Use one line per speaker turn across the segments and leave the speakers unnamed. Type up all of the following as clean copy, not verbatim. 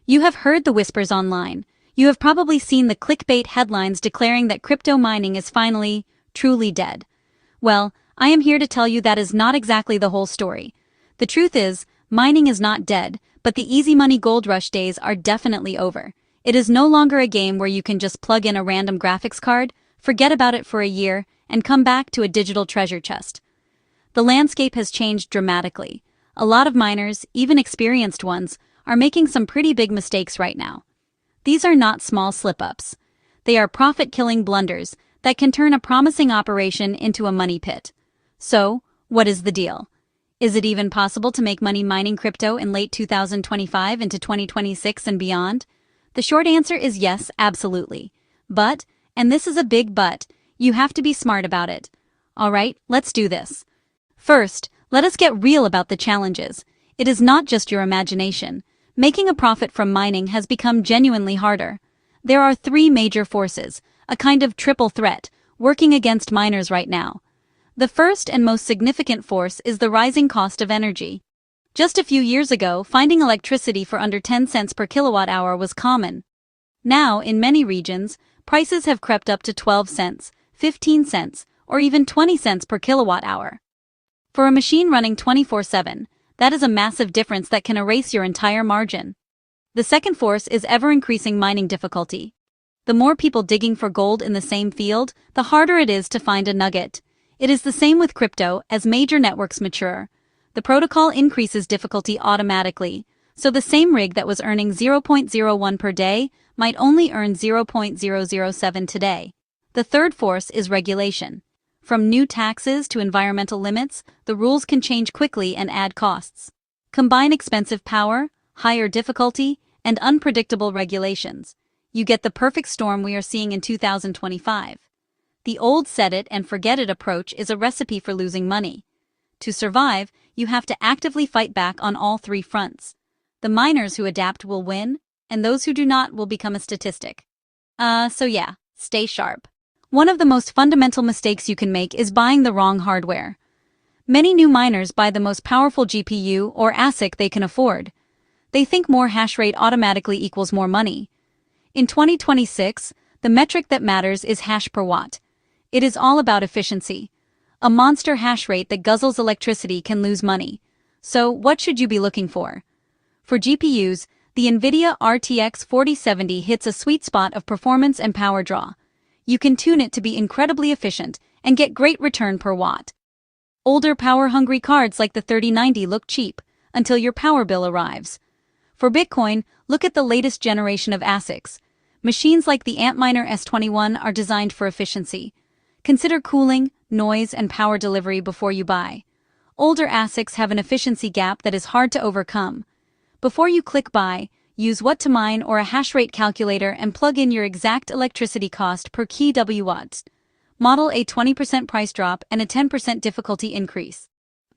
You have heard the whispers online. You have probably seen the clickbait headlines declaring that crypto mining is finally, truly dead. Well, I am here to tell you that is not exactly the whole story. The truth is, mining is not dead, but the easy money gold rush days are definitely over. It is no longer a game where you can just plug in a random graphics card, forget about it for a year, and come back to a digital treasure chest. The landscape has changed dramatically. A lot of miners, even experienced ones, are making some pretty big mistakes right now. These are not small slip-ups. They are profit-killing blunders that can turn a promising operation into a money pit. So, what is the deal? Is it even possible to make money mining crypto in late 2025 into 2026 and beyond? The short answer is yes, absolutely. But, and this is a big but, you have to be smart about it. Alright, let's do this. First, let us get real about the challenges. It is not just your imagination. Making a profit from mining has become genuinely harder. There are three major forces, a kind of triple threat, working against miners right now. The first and most significant force is the rising cost of energy. Just a few years ago, finding electricity for under 10 cents per kilowatt hour was common. Now, in many regions, prices have crept up to 12 cents, 15 cents, or even 20 cents per kilowatt hour. For a machine running 24/7, that is a massive difference that can erase your entire margin. The second force is ever-increasing mining difficulty. The more people digging for gold in the same field, the harder it is to find a nugget. It is the same with crypto. As major networks mature, the protocol increases difficulty automatically, so the same rig that was earning 0.01 per day might only earn 0.007 today. The third force is regulation. From new taxes to environmental limits, the rules can change quickly and add costs. Combine expensive power, higher difficulty, and unpredictable regulations. You get the perfect storm we are seeing in 2025. The old set it and forget it approach is a recipe for losing money. To survive, you have to actively fight back on all three fronts. The miners who adapt will win, and those who do not will become a statistic. So yeah, stay sharp. One of the most fundamental mistakes you can make is buying the wrong hardware. Many new miners buy the most powerful GPU or ASIC they can afford. They think more hash rate automatically equals more money. In 2026, the metric that matters is hash per watt. It is all about efficiency. A monster hash rate that guzzles electricity can lose money. So, what should you be looking for? For GPUs, the NVIDIA RTX 4070 hits a sweet spot of performance and power draw. You can tune it to be incredibly efficient and get great return per watt. Older power-hungry cards like the 3090 look cheap until your power bill arrives. For Bitcoin, look at the latest generation of ASICs. Machines like the Antminer S21 are designed for efficiency. Consider cooling, noise, and power delivery before you buy. Older ASICs have an efficiency gap that is hard to overcome. Before you click buy, use What2Mine or a hash rate calculator and plug in your exact electricity cost per kW. Model a 20% price drop and a 10% difficulty increase.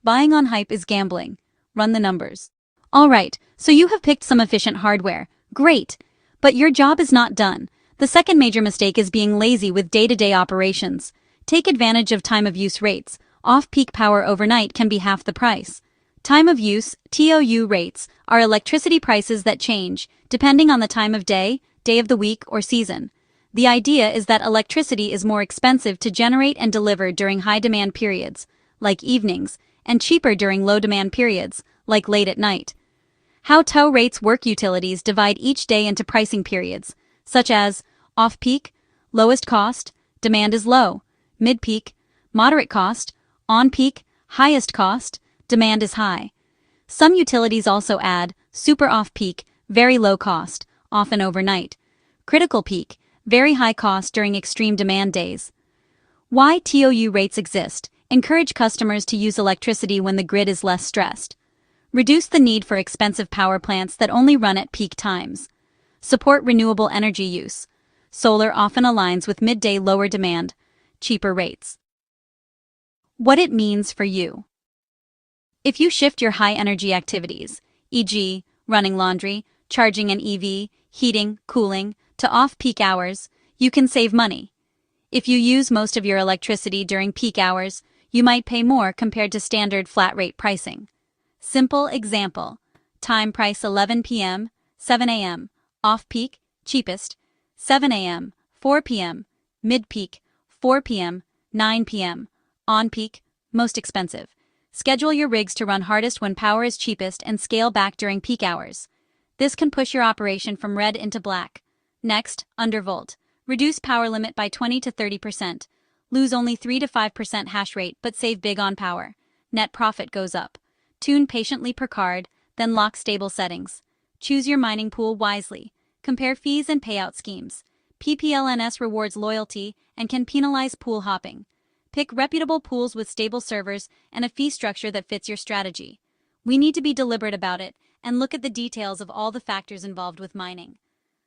Buying on hype is gambling. Run the numbers. Alright, so you have picked some efficient hardware. Great! But your job is not done. The second major mistake is being lazy with day-to-day operations. Take advantage of time-of-use rates. Off-peak power overnight can be half the price. Time-of-use, TOU rates, are electricity prices that change, depending on the time of day of the week, or season. The idea is that electricity is more expensive to generate and deliver during high-demand periods, like evenings, and cheaper during low-demand periods, like late at night. How TOU rates work: utilities divide each day into pricing periods, such as off-peak, lowest cost, demand is low; mid-peak, moderate cost; on-peak, highest cost, demand is high. Some utilities also add super off-peak, very low cost, often overnight; critical peak, very high cost during extreme demand days. Why TOU rates exist: encourage customers to use electricity when the grid is less stressed. Reduce the need for expensive power plants that only run at peak times. Support renewable energy use. Solar often aligns with midday lower demand, cheaper rates. What it means for you. If you shift your high-energy activities, e.g., running laundry, charging an EV, heating, cooling, to off-peak hours, you can save money. If you use most of your electricity during peak hours, you might pay more compared to standard flat-rate pricing. Simple example. Time price 11 p.m., 7 a.m. Off-peak, cheapest. 7 a.m. 4 p.m. Mid-peak, 4 p.m. 9 p.m. On-peak, most expensive. Schedule your rigs to run hardest when power is cheapest and scale back during peak hours. This can push your operation from red into black. Next, undervolt. Reduce power limit by 20 to 30%. Lose only 3 to 5% hash rate but save big on power. Net profit goes up. Tune patiently per card, then lock stable settings. Choose your mining pool wisely. Compare fees and payout schemes. PPLNS rewards loyalty and can penalize pool hopping. Pick reputable pools with stable servers and a fee structure that fits your strategy. We need to be deliberate about it and look at the details of all the factors involved with mining.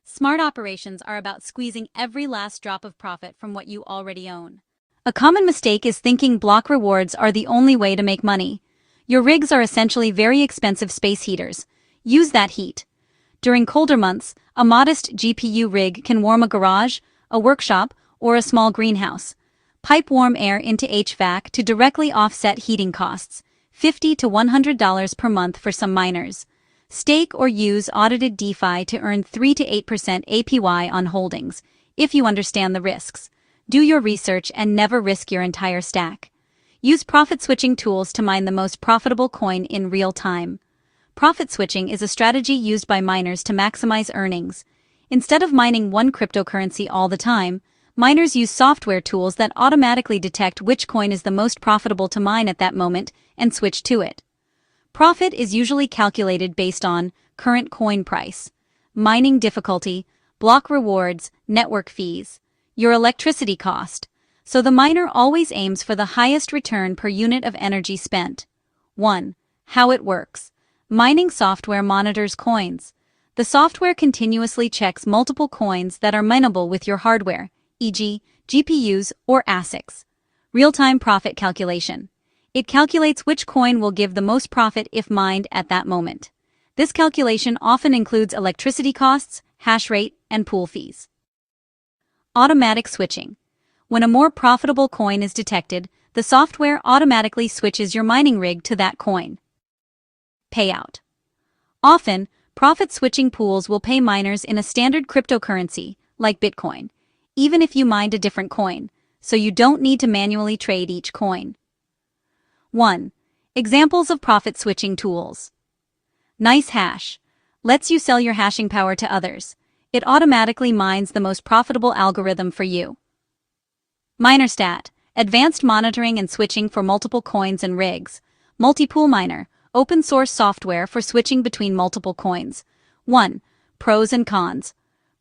Smart operations are about squeezing every last drop of profit from what you already own. A common mistake is thinking block rewards are the only way to make money. Your rigs are essentially very expensive space heaters. Use that heat. During colder months, a modest GPU rig can warm a garage, a workshop, or a small greenhouse. Pipe warm air into HVAC to directly offset heating costs, $50 to $100 per month for some miners. Stake or use audited DeFi to earn 3 to 8% APY on holdings, if you understand the risks. Do your research and never risk your entire stack. Use profit switching tools to mine the most profitable coin in real time. Profit switching is a strategy used by miners to maximize earnings. Instead of mining one cryptocurrency all the time, miners use software tools that automatically detect which coin is the most profitable to mine at that moment and switch to it. Profit is usually calculated based on current coin price, mining difficulty, block rewards, network fees, your electricity cost, so the miner always aims for the highest return per unit of energy spent. 1. How it works. Mining software monitors coins. The software continuously checks multiple coins that are mineable with your hardware, e.g., GPUs or ASICs. Real-time profit calculation. It calculates which coin will give the most profit if mined at that moment. This calculation often includes electricity costs, hash rate, and pool fees. Automatic switching. When a more profitable coin is detected, the software automatically switches your mining rig to that coin. Payout. Often, profit-switching pools will pay miners in a standard cryptocurrency, like Bitcoin, even if you mined a different coin, so you don't need to manually trade each coin. 1. Examples of profit-switching tools. NiceHash lets you sell your hashing power to others. It automatically mines the most profitable algorithm for you. MinerStat, advanced monitoring and switching for multiple coins and rigs. Multi-pool miner, open-source software for switching between multiple coins. 1. Pros and cons.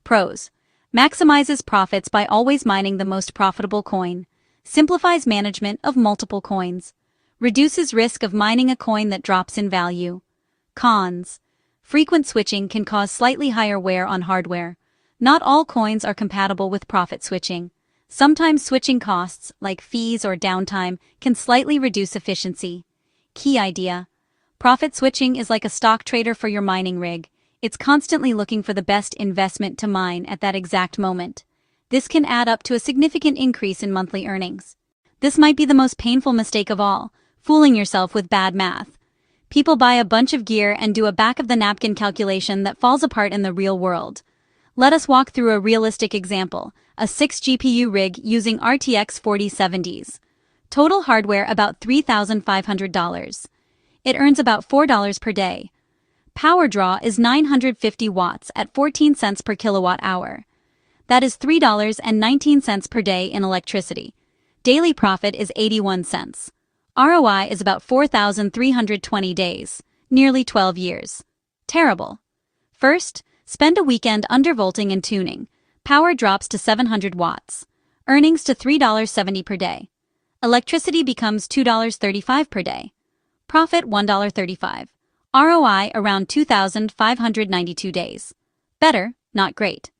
Pros. Maximizes profits by always mining the most profitable coin. Simplifies management of multiple coins. Reduces risk of mining a coin that drops in value. Cons. Frequent switching can cause slightly higher wear on hardware. Not all coins are compatible with profit switching. Sometimes switching costs, like fees or downtime, can slightly reduce efficiency. Key idea. Profit switching is like a stock trader for your mining rig. It's constantly looking for the best investment to mine at that exact moment. This can add up to a significant increase in monthly earnings. This might be the most painful mistake of all, fooling yourself with bad math. People buy a bunch of gear and do a back-of-the-napkin calculation that falls apart in the real world. Let us walk through a realistic example, a 6 GPU rig using RTX 4070s. Total hardware about $3,500. It earns about $4 per day. Power draw is 950 watts at 14 cents per kilowatt hour. That is $3.19 per day in electricity. Daily profit is 81 cents. ROI is about 4,320 days, nearly 12 years. Terrible. First, spend a weekend undervolting and tuning. Power drops to 700 watts. Earnings to $3.70 per day. Electricity becomes $2.35 per day. Profit $1.35. ROI around 2,592 days. Better, not great.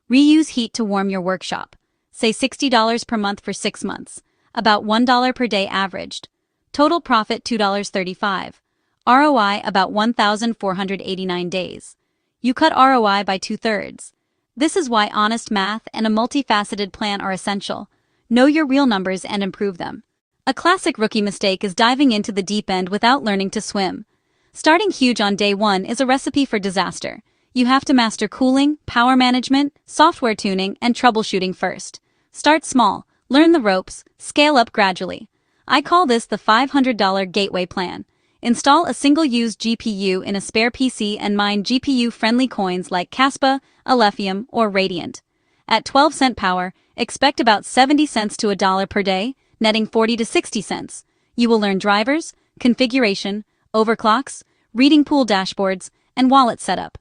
Reuse heat to warm your workshop. Say $60 per month for 6 months. About $1 per day averaged. Total profit $2.35. ROI about 1,489 days. You cut ROI by 2/3. This is why honest math and a multifaceted plan are essential. Know your real numbers and improve them. A classic rookie mistake is diving into the deep end without learning to swim. Starting huge on day one is a recipe for disaster. You have to master cooling, power management, software tuning, and troubleshooting first. Start small, learn the ropes, scale up gradually. I call this the $500 gateway plan. Install a single-use GPU in a spare PC and mine GPU-friendly coins like Kaspa, Alephium, or Radiant. At 12-cent power, expect about 70 cents to $1 per day, netting 40 to 60 cents. You will learn drivers, configuration, overclocks, reading pool dashboards, and wallet setup.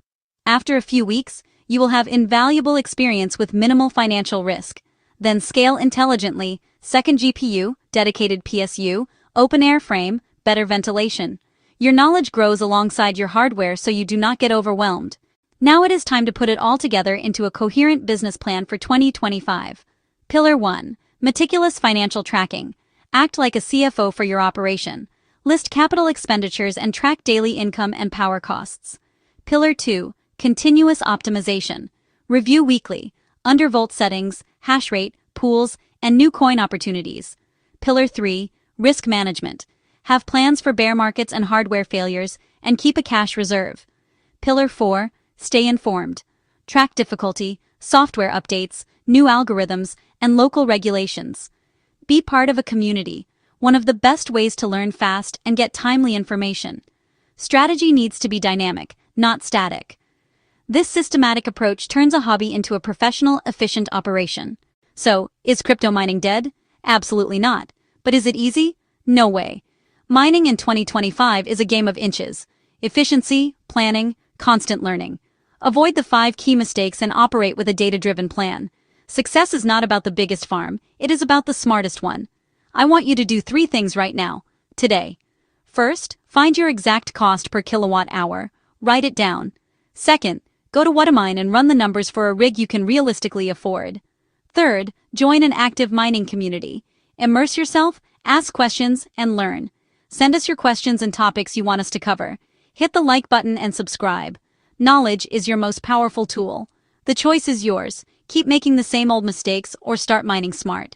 After a few weeks, you will have invaluable experience with minimal financial risk. Then scale intelligently, second GPU, dedicated PSU, open-air frame, better ventilation. Your knowledge grows alongside your hardware so you do not get overwhelmed. Now it is time to put it all together into a coherent business plan for 2025. Pillar 1. Meticulous financial tracking. Act like a CFO for your operation. List capital expenditures and track daily income and power costs. Pillar 2. Continuous optimization. Review weekly, undervolt settings, hash rate, pools, and new coin opportunities. Pillar 3. Risk management. Have plans for bear markets and hardware failures, and keep a cash reserve. Pillar 4. Stay informed. Track difficulty, software updates, new algorithms, and local regulations. Be part of a community, one of the best ways to learn fast and get timely information. Strategy needs to be dynamic, not static. This systematic approach turns a hobby into a professional, efficient operation. So, is crypto mining dead? Absolutely not. But is it easy? No way. Mining in 2025 is a game of inches. Efficiency, planning, constant learning. Avoid the 5 key mistakes and operate with a data-driven plan. Success is not about the biggest farm, it is about the smartest one. I want you to do 3 things right now, today. First, find your exact cost per kilowatt hour. Write it down. Second, go to Whatamine and run the numbers for a rig you can realistically afford. Third, join an active mining community. Immerse yourself, ask questions, and learn. Send us your questions and topics you want us to cover. Hit the like button and subscribe. Knowledge is your most powerful tool. The choice is yours. Keep making the same old mistakes or start mining smart.